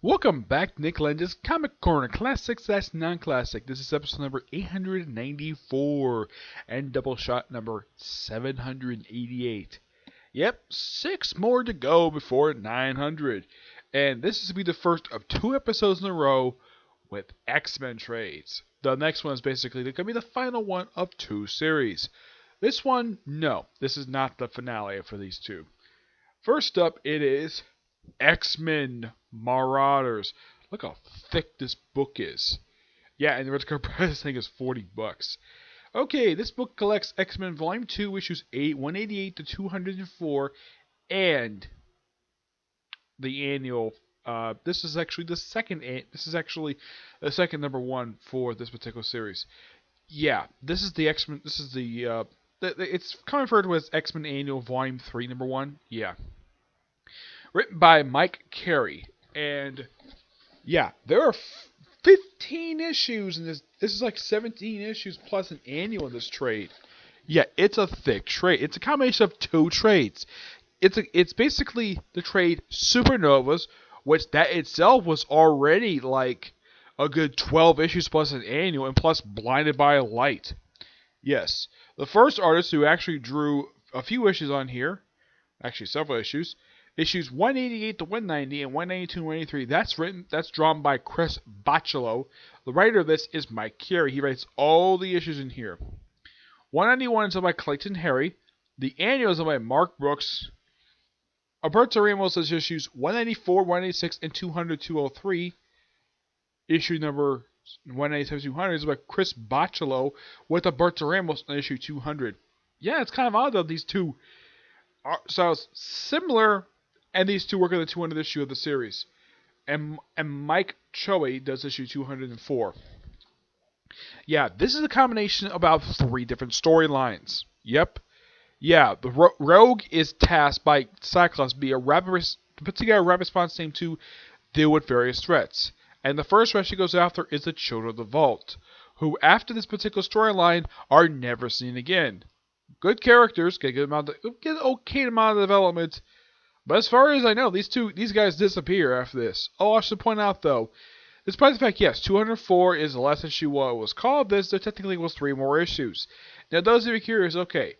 Welcome back to Nick Lenz's Comic Corner, Classic / Non-Classic. This is episode number 894 and Doubleshot number 788. Yep, 6 more to go before 900. And this is to be the first of 2 episodes in a row with X-Men trades. The next one is basically going to be the final one of 2 series. This one, no, this is not the finale for these 2. First up, it is X-Men Marauders. Look how thick this book is. Yeah, and the red cover price thing is $40. Okay, this book collects X-Men Volume 2, issues 188 to 204, and the annual. This is actually the second. This is actually the second number 1 for this particular series. Yeah, this is the X-Men. This is the. It's kind of referred to as X-Men Annual Volume 3, number 1. Yeah. Written by Mike Carey. And, yeah, there are 15 issues in this. This is like 17 issues plus an annual in this trade. Yeah, it's a thick trade. It's a combination of 2 trades. It's basically the trade Supernovas, which that itself was already like a good 12 issues plus an annual, and plus Blinded by Light. Yes. The first artist who actually drew a few issues on here, actually several issues, issues 188 to 190 and 192 and 183. That's drawn by Chris Bachalo. The writer of this is Mike Carey. He writes all the issues in here. 191 is done by Clayton Harry. The annual is done by Mark Brooks. Alberto Ramos does issues 194, 186, and 200, 203. Issue number 197, 200 is by Chris Bachalo with Alberto Ramos on issue 200. Yeah, it's kind of odd that these two styles similar, and these two work on the 200 issue of the series. And Mike Choe does issue 204. Yeah, this is a combination of about 3 different storylines. Yep. Yeah, the Rogue is tasked by Cyclops to put together a rapid response team to deal with various threats. And the first threat she goes after is the Children of the Vault, who after this particular storyline are never seen again. Good characters, get an okay amount of development, but as far as I know, these guys disappear after this. Oh, I should point out though, despite the fact, yes, 204 is the last issue what was called this, there technically was 3 more issues. Now, those of you curious, okay,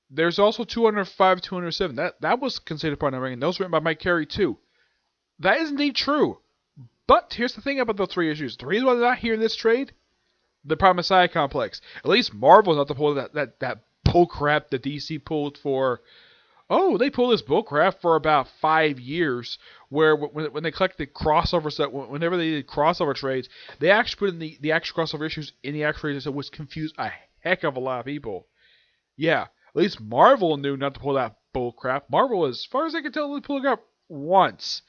there's also 205, 207. That was considered part of the ring, and those were written by Mike Carey too. That is indeed true. But here's the thing about those 3 issues. The reason why they're not here in this trade, the Prime Messiah complex. At least Marvel's not to pull that bullcrap that DC pulled for. Oh, they pulled this bullcrap for about 5 years, where when they collected crossover set, whenever they did crossover trades, they actually put in the actual crossover issues in the actual trades, so it was confused a heck of a lot of people. Yeah, at least Marvel knew not to pull that bullcrap. Marvel, as far as I can tell, they pulled it up once,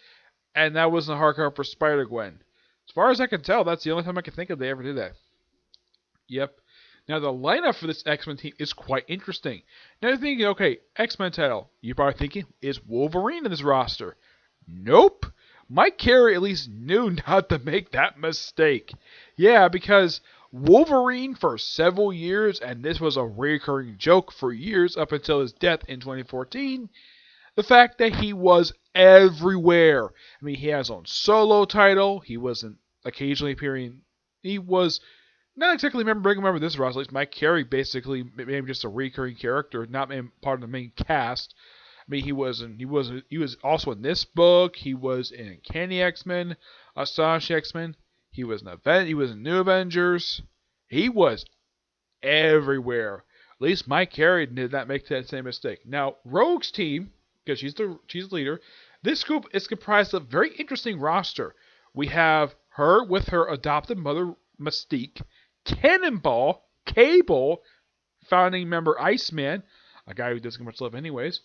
and that was in the hardcover for Spider-Gwen. As far as I can tell, that's the only time I can think of they ever did that. Yep. Now, the lineup for this X-Men team is quite interesting. Now, you're thinking, okay, X-Men title. You're probably thinking, is Wolverine in this roster? Nope. Mike Carey at least knew not to make that mistake. Yeah, because Wolverine for several years, and this was a recurring joke for years up until his death in 2014, the fact that he was everywhere. I mean, he has his own solo title. He wasn't occasionally appearing. He was not exactly a member of this roster. At least Mike Carey basically made him just a recurring character, not part of the main cast. I mean, he was also in this book. He was in Uncanny X-Men, Astonishing X-Men. He was in New Avengers. He was everywhere. At least Mike Carey did not make that same mistake. Now, Rogue's team, because she's the leader, this group is comprised of a very interesting roster. We have her with her adopted mother, Mystique, Cannonball, Cable, founding member Iceman, a guy who doesn't get much love anyways,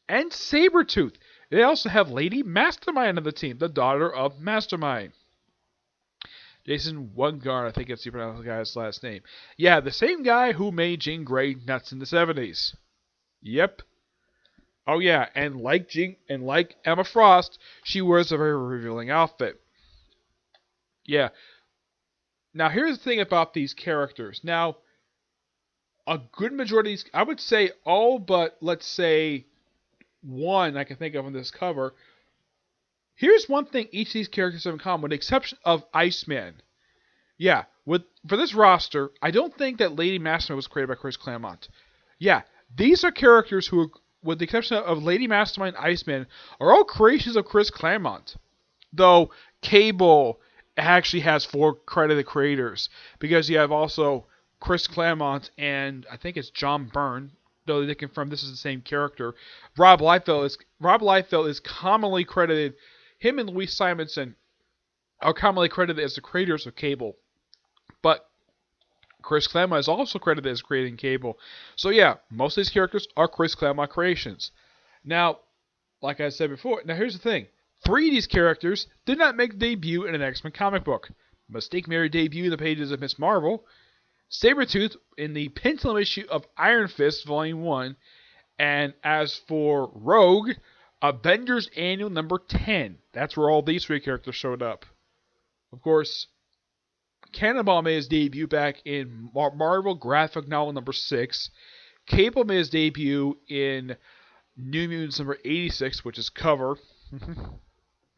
and Sabretooth. They also have Lady Mastermind on the team, the daughter of Mastermind. Jason Wungard, I think that's the pronounce the guy's last name. Yeah, the same guy who made Jean Grey nuts in the 70s. Yep. Oh yeah, and like Emma Frost, she wears a very revealing outfit. Yeah. Now here's the thing about these characters. Now, a good majority of these, I would say all but, let's say, one I can think of on this cover, Here's one thing each of these characters have in common, with the exception of Iceman. Yeah, for this roster, I don't think that Lady Mastermind was created by Chris Claremont. Yeah, these are characters who, with the exception of Lady Mastermind and Iceman, are all creations of Chris Claremont. Though Cable actually has 4 credited creators, because you have also Chris Claremont and I think it's John Byrne, though they confirm this is the same character. Rob Liefeld is commonly credited. Him and Louise Simonson are commonly credited as the creators of Cable, but Chris Claremont is also credited as creating Cable. So yeah, most of these characters are Chris Claremont creations. Now, like I said before, now here's the thing. 3 of these characters did not make a debut in an X-Men comic book. Mystique made her debut in the pages of Miss Marvel, Sabretooth in the Pendulum issue of Iron Fist Volume 1, and as for Rogue, Avengers Annual number 10. That's where all these 3 characters showed up. Of course, Cannonball made his debut back in Marvel Graphic Novel number 6. Cable made his debut in New Mutants number 86, which is cover.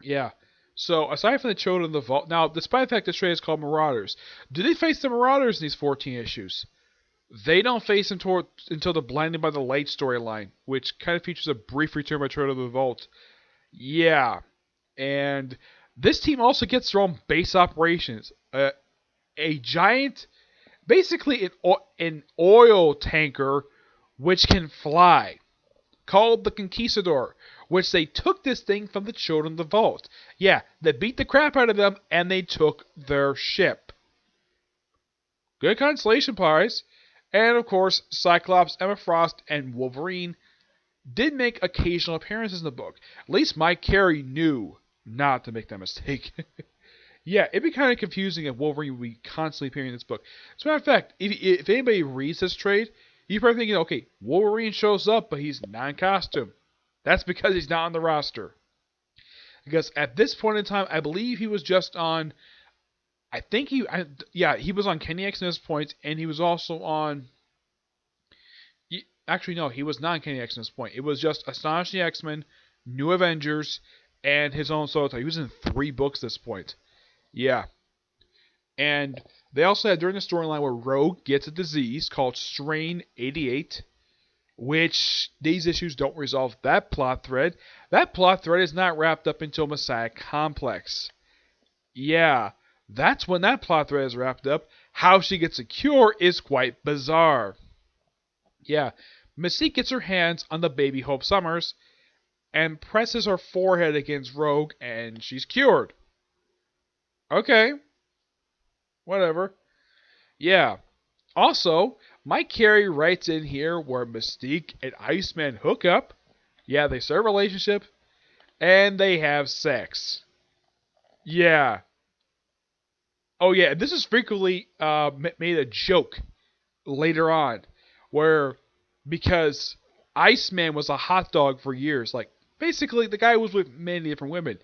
Yeah. So, aside from the Children of the Vault, now, despite the fact this trade is called Marauders, do they face the Marauders in these 14 issues? They don't face them until the Blinded by the Light storyline, which kind of features a brief return by Children of the Vault. Yeah. And this team also gets their own base operations. A giant, basically an oil tanker, which can fly, called the Conquistador, which they took this thing from the Children of the Vault. Yeah, they beat the crap out of them, and they took their ship. Good consolation prize. And, of course, Cyclops, Emma Frost, and Wolverine did make occasional appearances in the book. At least Mike Carey knew not to make that mistake. Yeah, it'd be kind of confusing if Wolverine would be constantly appearing in this book. As a matter of fact, if anybody reads this trade, you're probably thinking, okay, Wolverine shows up, but he's not in costume. That's because he's not on the roster. Because at this point in time, I believe he was just on... he was on Kenny X at this point, and he was also on... Actually, no, he was not on Kenny X at this point. It was just Astonishing X-Men, New Avengers, and his own solo title. He was in 3 books at this point. Yeah. And they also had during the storyline where Rogue gets a disease called Strain 88, which these issues don't resolve that plot thread. That plot thread is not wrapped up until Messiah Complex. Yeah, that's when that plot thread is wrapped up. How she gets a cure is quite bizarre. Yeah, Mystique gets her hands on the baby Hope Summers and presses her forehead against Rogue, and she's cured. Okay. Whatever. Yeah. Also, Mike Carey writes in here where Mystique and Iceman hook up. Yeah, they start a relationship. And they have sex. Yeah. Oh yeah, this is frequently made a joke later on. Where, because Iceman was a hot dog for years. Like, basically, the guy was with many different women.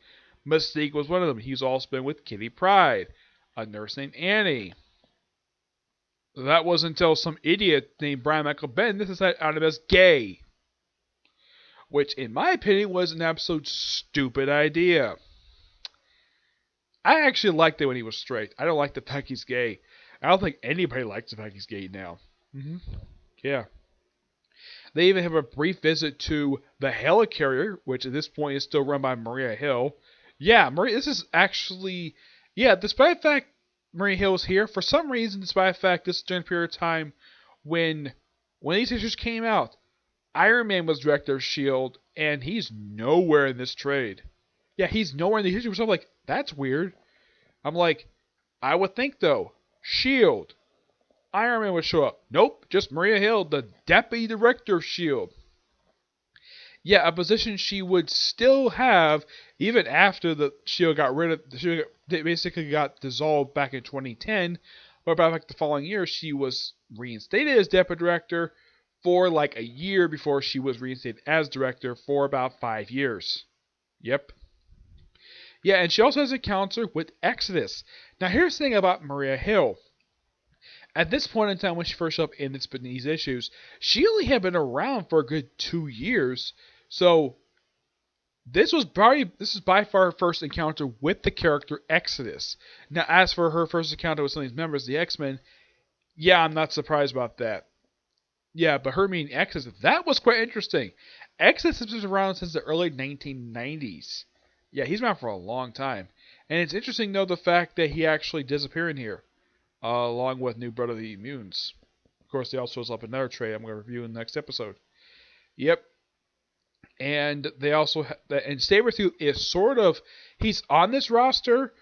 Mystique was one of them. He's also been with Kitty Pryde, a nurse named Annie. That was until some idiot named Brian Michael Bendis decided out of as gay. Which, in my opinion, was an absolute stupid idea. I actually liked it when he was straight. I don't like the fact he's gay. I don't think anybody likes the fact he's gay now. Yeah. They even have a brief visit to the Helicarrier, which at this point is still run by Maria Hill. Yeah, this is actually... Yeah, despite the fact Maria Hill is here, for some reason, despite the fact this is during a period of time when these issues came out, Iron Man was director of S.H.I.E.L.D., and he's nowhere in this trade. Yeah, he's nowhere in the issue, so I'm like, that's weird. I'm like, I would think, though, S.H.I.E.L.D., Iron Man would show up. Nope, just Maria Hill, the deputy director of S.H.I.E.L.D. Yeah, a position she would still have even after the S.H.I.E.L.D. got rid of... They basically got dissolved back in 2010. But about like the following year, she was reinstated as deputy director for like a year before she was reinstated as director for about 5 years. Yep. Yeah, and she also has a counselor with Exodus. Now, here's the thing about Maria Hill. At this point in time, when she first showed up in these issues, she only had been around for a good 2 years. So, This is by far her first encounter with the character Exodus. Now, as for her first encounter with some of these members of the X-Men, yeah, I'm not surprised about that. Yeah, but her meeting Exodus, that was quite interesting. Exodus has been around since the early 1990s. Yeah, he's been around for a long time. And it's interesting, though, the fact that he actually disappeared in here, along with New Blood of the Immunes. Of course, they also shows up in another trade I'm going to review in the next episode. Yep. And they also and Sabretooth is sort of he's on this roster,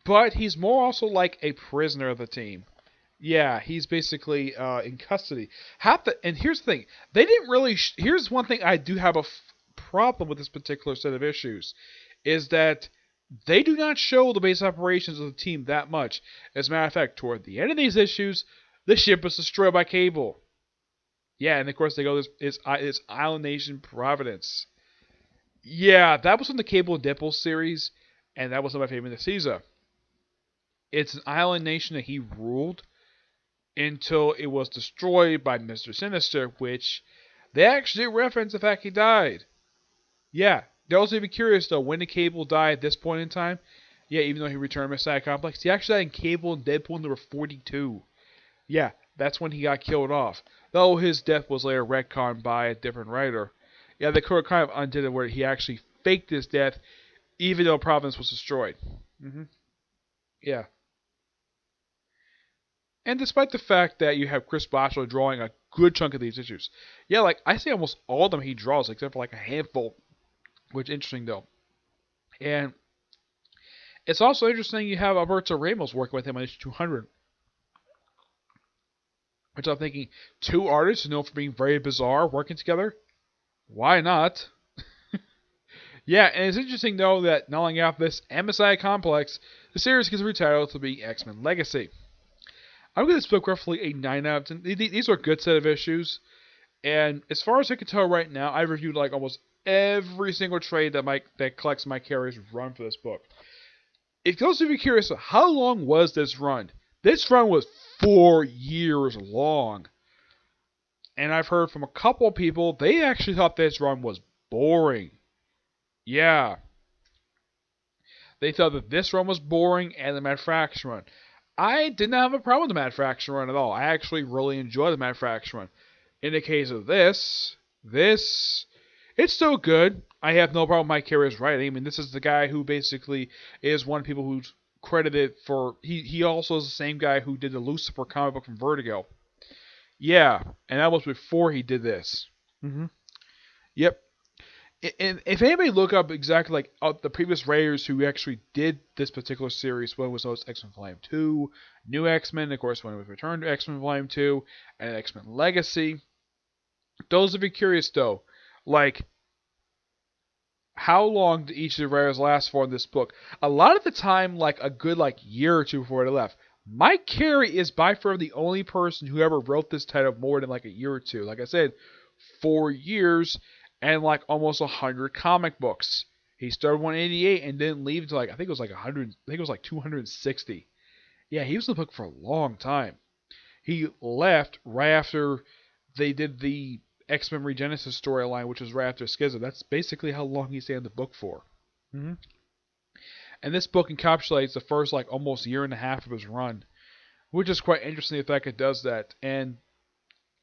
but he's more also like a prisoner of the team. Yeah, he's basically in custody. And here's the thing: they didn't really. Here's one thing I do have a problem with this particular set of issues, is that they do not show the base operations of the team that much. As a matter of fact, toward the end of these issues, the ship was destroyed by Cable. Yeah, and of course they go it's Island Nation Providence. Yeah, that was from the Cable and Deadpool series, and that was one of my favorite of Caesar. It's an island nation that he ruled until it was destroyed by Mr. Sinister, which they actually reference the fact he died. Yeah, they're also even curious though, when did Cable die at this point in time? Yeah, even though he returned to Messiah Complex, he actually died in Cable and Deadpool number 42. Yeah, that's when he got killed off. Though his death was later retconned by a different writer. Yeah, they kind of undid it where he actually faked his death, even though Providence was destroyed. Yeah. And despite the fact that you have Chris Bachalo drawing a good chunk of these issues, yeah, like I say almost all of them he draws, except for like a handful, which is interesting though. And it's also interesting you have Alberto Ramos working with him on issue 200, which I'm thinking, two artists known for being very bizarre working together. Why not? Yeah, and it's interesting though that not long after this MSI Complex, the series gets retitled to be X-Men Legacy. I'm going to spoke roughly a 9 out of 10. These are a good set of issues. And as far as I can tell right now, I've reviewed like almost every single trade that collects Mike Carey's run for this book. If those of you curious, how long was this run? This run was 4 years long. And I've heard from a couple of people, they actually thought this run was boring. Yeah. They thought that this run was boring and the Mad Fraction run. I did not have a problem with the Mad Fraction run at all. I actually really enjoyed the Mad Fraction run. In the case of this, it's still good. I have no problem with Mike Carey's writing. I mean, this is the guy who basically is one of the people who's credited for... He also is the same guy who did the Lucifer comic book from Vertigo. Yeah, and that was before he did this. Yep. And if anybody look up exactly like the previous writers who actually did this particular series, one was X-Men Volume 2, New X-Men, of course, one was Return to X-Men Volume 2, and X-Men Legacy. Those of you curious though, like, how long did each of the writers last for in this book? A lot of the time, like a good year or two before they left. Mike Carey is by far the only person who ever wrote this title more than like a year or two. Like I said, 4 years and like almost 100 comic books. He started 188 and didn't leave until I think it was like 100. I think it was like 260. Yeah, he was in the book for a long time. He left right after they did the X-Men Regenesis storyline, which was right after Schism. That's basically how long he stayed in the book for. And this book encapsulates the first like almost year and a half of his run, which is quite interesting the fact it does that. And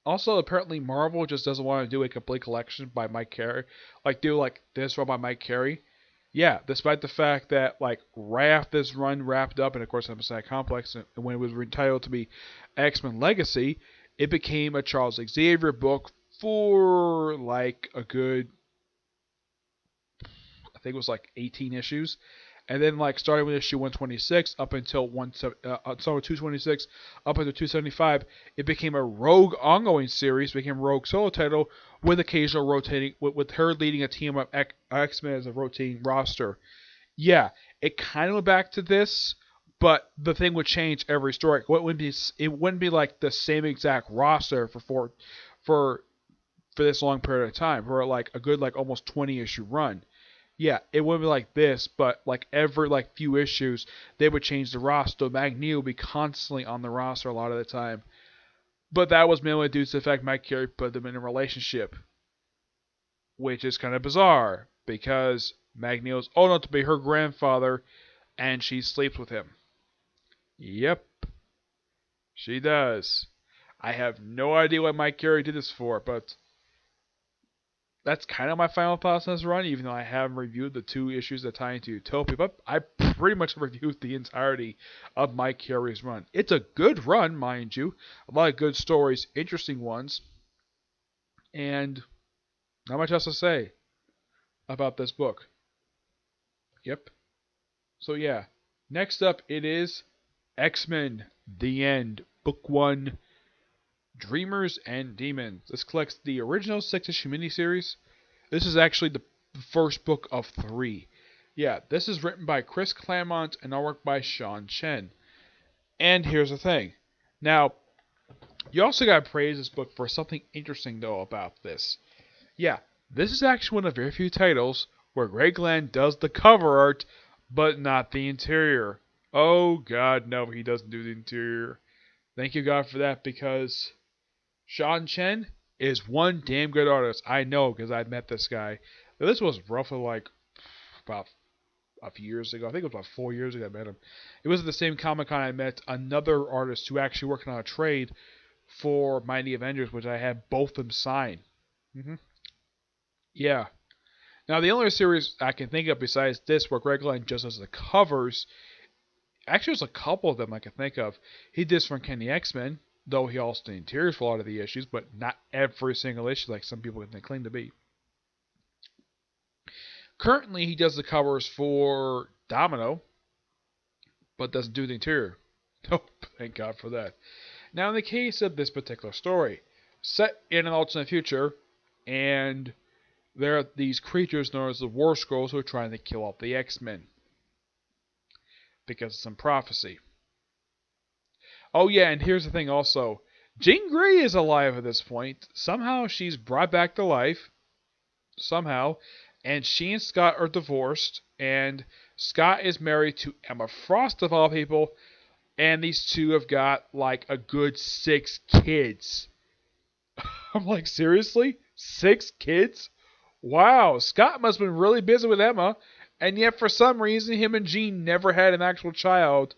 also, apparently, Marvel just doesn't want to do a complete collection by Mike Carey. Like, do like this run by Mike Carey. Yeah, despite the fact that, like, right after this run wrapped up, and of course, MSI Complex, and when it was entitled to be X-Men Legacy, it became a Charles Xavier book for, like, a good, I think it was like 18 issues. And then, like, starting with issue 126 up until 226 up until 275, it became a Rogue ongoing series, became a Rogue solo title with occasional rotating, with her leading a team of X-Men as a rotating roster. Yeah, it kind of went back to this, but the thing would change every story. It wouldn't be like the same exact roster for this long period of time, for like a good like almost 20 issue run. Yeah, it wouldn't be like this, but like every like few issues, they would change the roster. Magneto would be constantly on the roster a lot of the time. But that was mainly due to the fact Mike Carey put them in a relationship, which is kind of bizarre. because Magneto's old enough to be her grandfather, and she sleeps with him. Yep, she does. I have no idea what Mike Carey did this for, but that's kind of my final thoughts on this run, even though I haven't reviewed the 2 issues that tie into Utopia. But I pretty much reviewed the entirety of Mike Carey's run. It's a good run, mind you. A lot of good stories, interesting ones, and not much else to say about this book. Yep. So yeah, next up it is X-Men: The End, Book 1, Dreamers and Demons. This collects the original 6-issue miniseries. This is actually the first book of 3. Yeah, this is written by Chris Claremont and artwork by Sean Chen. And here's the thing. Now, you also got to praise this book for something interesting, though, about this. Yeah, this is actually one of the very few titles where Greg Land does the cover art, but not the interior. Oh, God, no, he doesn't do the interior. Thank you, God, for that, because Sean Chen is one damn good artist. I know, because I met this guy. This was roughly like about a few years ago. I think it was about 4 years ago I met him. It was at the same Comic-Con I met another artist who actually worked on a trade for Mighty Avengers, which I had both of them sign. Yeah. Now, the only series I can think of besides this where Greg Land just does the covers, actually there's a couple of them I can think of. He did this for Kenny X-Men, though he also did interiors for a lot of the issues, but not every single issue like some people can claim to be. Currently, he does the covers for Domino, but doesn't do the interior. Oh, thank God for that. Now, in the case of this particular story, set in an alternate future, and there are these creatures known as the War Scrolls who are trying to kill off the X-Men because of some prophecy. Oh yeah, and here's the thing also. Jean Grey is alive at this point. Somehow she's brought back to life. Somehow. And she and Scott are divorced. And Scott is married to Emma Frost of all people. And these two have got like a good 6 kids. I'm like, seriously? 6 kids? Wow, Scott must have been really busy with Emma. And yet for some reason him and Jean never had an actual child.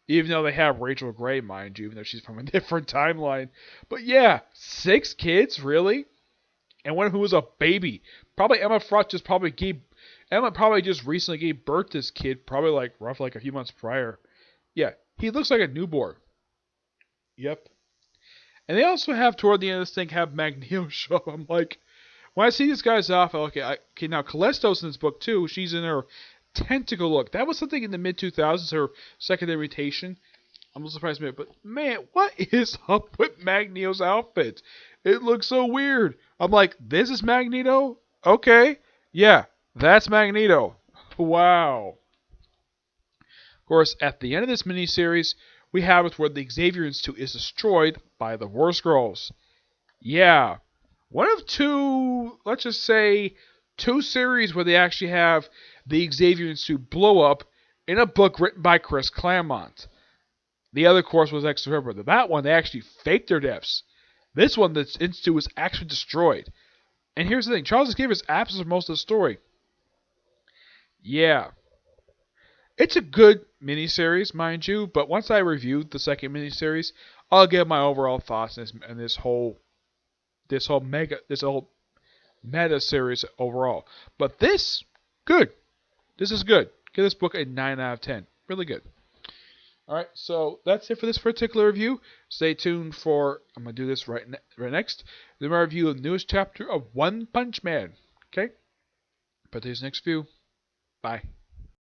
Even though they have Rachel Gray, mind you, even though she's from a different timeline. But yeah, 6 kids, really? And one who was a baby. Probably Emma probably just recently gave birth to this kid, probably like roughly like a few months prior. Yeah, he looks like a newborn. Yep. And they also have, toward the end of this thing, have Magneto show up. I'm like, when I see these guys off, okay, now Callisto's in this book too. She's in her tentacle look. That was something in the mid-2000s, her secondary mutation. I'm a little surprised, but man, what is up with Magneto's outfit? It looks so weird. I'm like, this is Magneto? Okay. Yeah, that's Magneto. Wow. Of course, at the end of this miniseries, we have it where the Xavier Institute is destroyed by the War Scrolls. Yeah. One of 2, let's just say, 2 series where they actually have the Xavier Institute blow up in a book written by Chris Claremont. The other course was X River. That one, they actually faked their deaths. This one, the Institute was actually destroyed. And here's the thing. Charles Xavier is absent for most of the story. Yeah. It's a good miniseries, mind you, but once I reviewed the second miniseries, I'll give my overall thoughts on this whole meta series overall. But this, good. This is good. Give this book a 9 out of 10. Really good. Alright, so that's it for this particular review. Stay tuned for, I'm going to do this right next. Then my review of the newest chapter of One Punch Man. Okay? But there's next view. Bye.